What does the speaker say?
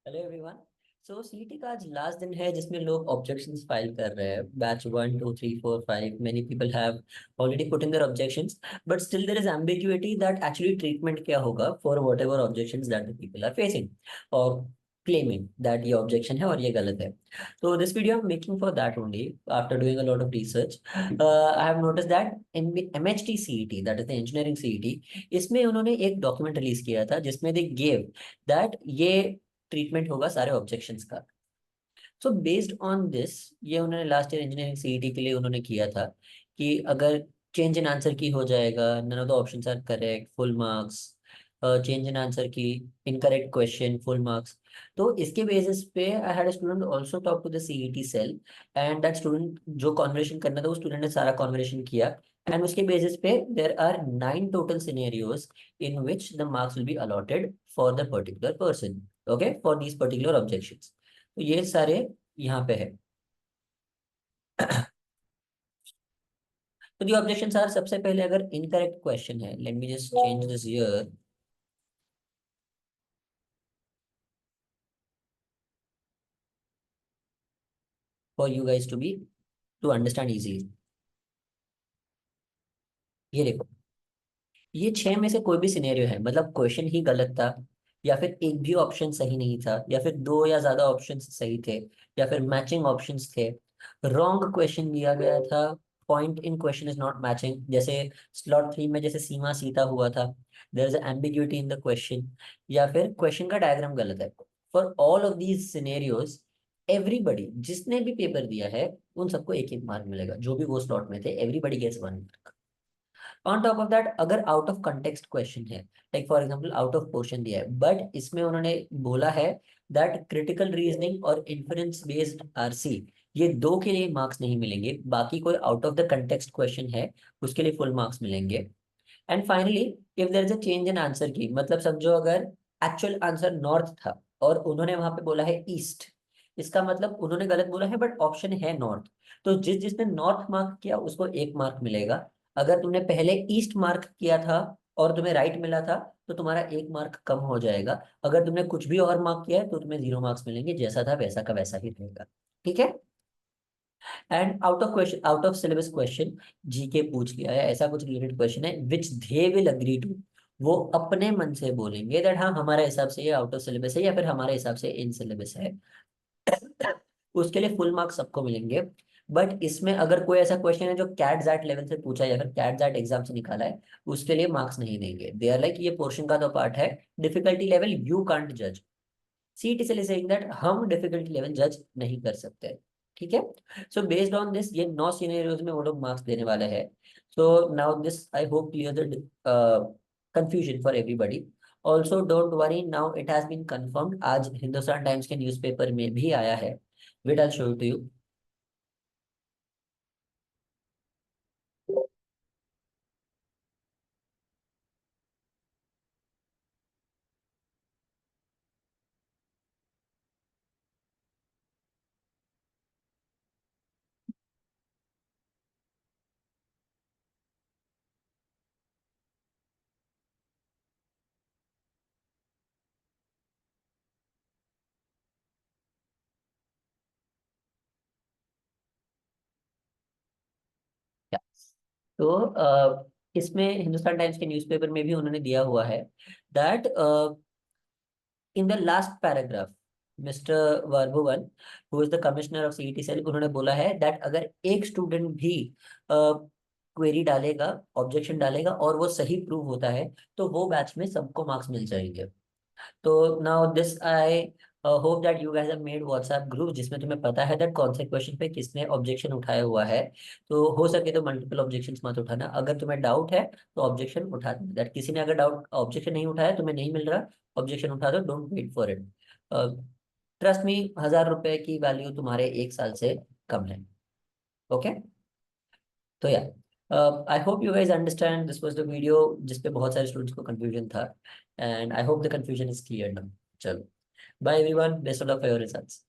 Hello everyone. सो CET का आज last दिन है जिसमें लोग ऑब्जेक्शंस फाइल कर रहे हैं। Batch 1 2 3 4 5 many people have already put in their objections, but still there is ambiguity that actually treatment क्या होगा for whatever objections that the people are facing और क्लेमिंग दैट ये ऑब्जेक्शन है और ये गलत है। तो this video I am making for that only after doing a lot of research. I have notice that in MHT CET, that is the engineering CET, इसमें उन्होंने एक डॉक्यूमेंट रिलीज किया था जिसमें दे गेव दैट ये treatment होगा सारे objections का। सो बेस्ड ऑन दिस, ये उन्होंने लास्ट ईयर इंजीनियरिंग सीईटी के लिए उन्होंने किया था कि अगर चेंज इन आंसर की हो जाएगा, none of the options are correct, full marks. Change in answer key, incorrect question, full marks. तो इसके बेसिस पे I had a student also talk to the CET cell, and that student जो conversation करना था वो student ने सारा conversation किया। एंड उसके बेसिस पे there are 9 total scenarios in which the marks will be allotted for the particular person, okay, for these particular objections। तो ये सारे यहाँ पे है। तो the objections are, सबसे पहले अगर incorrect question है, let me just change this here for you guys to be to understand easily। ये देखो, ये छह में से कोई भी सिनेरियो है, मतलब क्वेश्चन ही गलत था, या फिर एक भी ऑप्शन सही नहीं था, या फिर दो या ज्यादा ऑप्शन सही थे, या फिर मैचिंग ऑप्शंस थे, रॉन्ग क्वेश्चन दिया गया था, point in question is not matching, जैसे स्लॉट 3 में जैसे सीमा सीता हुआ था, there is ambiguity in the question, या फिर क्वेश्चन का डायग्राम गलत है। For all of these scenarios, everybody जिसने भी पेपर दिया है उन सबको एक एक मार्क मिलेगा, जो भी वो स्लॉट में थे, everybody gets 1 mark. On top of that, अगर आउट ऑफ कंटेक्स्ट क्वेश्चन है, like for example out of question दिया है, बट इसमें उन्होंने बोला है दैट क्रिटिकल रीजनिंग और इन्फरेंस बेस्ड आरसी, ये दो के लिए मार्क्स नहीं मिलेंगे, बाकी कोई out of the context question है उसके लिए फुल मार्क्स मिलेंगे। And finally, if there is a change in answer key, मतलब समझो अगर एक्चुअल आंसर नॉर्थ था और उन्होंने वहां पे बोला है ईस्ट, इसका मतलब उन्होंने गलत बोला है बट ऑप्शन है नॉर्थ। तो जिसने नॉर्थ मार्क किया उसको 1 मार्क मिलेगा। अगर तुमने पहले ईस्ट मार्क किया था और तुम्हें राइट मिला था तो तुम्हारा 1 मार्क कम हो जाएगा। अगर तुमने कुछ भी और मार्क किया है तो तुम्हें 0 मार्क्स मिलेंगे, जैसा था वैसा का वैसा ही रहेगा। ठीक है। And out of question, out of syllabus question GK पूछ लिया है, ऐसा कुछ रिलेटेड क्वेश्चन है विच दे विल अग्री टू, वो अपने मन से बोलेंगे दैट हाँ हमारे हिसाब से ये आउट ऑफ सिलेबस है या फिर हमारे हिसाब से इन सिलेबस है। उसके लिए फुल मार्क्स सबको मिलेंगे। बट इसमें अगर कोई ऐसा क्वेश्चन है जो कैट जैट लेवल से पूछा है या फिर कैट जैट एग्जाम से निकाला है, उसके लिए मार्क्स नहीं देंगे। दे आर लाइक ये पोर्शन का तो पार्ट है, डिफिकल्टी लेवल यू कांट जज। सीईटी से सेइंग दैट हम डिफिकल्टी लेवल जज नहीं कर सकते। ठीक है। सो बेस्ड ऑन दिस, ये 9 सिनेरियोज में वो लोग मार्क्स देने वाले हैं। So now this I hope clear the confusion for everybody. Also don't worry, now it has been confirmed, आज हिंदुस्तान टाइम्स के न्यूज़पेपर में भी आया है। Wait I show to you. तो इसमें हिंदुस्तान टाइम्स के न्यूज़पेपर में भी उन्होंने दिया हुआ है that in the last paragraph, mister Varbhuvan, who is the commissioner of CET cell, उन्होंने बोला है दैट अगर एक स्टूडेंट भी क्वेरी डालेगा, ऑब्जेक्शन डालेगा और वो सही प्रूव होता है तो वो बैच में सबको मार्क्स मिल जाएंगे। तो now this I hope that you guys have made WhatsApp group जिसमें तुम्हें पता है दैट कौन से क्वेश्चन पे किसने ऑब्जेक्शन उठाया हुआ है। तो हो सके तो मल्टीपल ऑब्जेक्शंस मत उठाना, अगर तुम्हें डाउट है तो ऑब्जेक्शन उठा देना। दैट किसी ने अगर डाउट ऑब्जेक्शन नहीं उठाया, तुम्हें नहीं मिल रहा, ऑब्जेक्शन उठा दो, don't wait for it. Trust me, 1000 रुपए की वैल्यू तुम्हारे 1 साल से कम है। ओके। तो yeah I hope you guys understand, this was the video जिसपे बहुत सारे स्टूडेंट्स को कंफ्यूजन था, and I hope the confusion is clear now. चलो, bye everyone, best of luck for your results.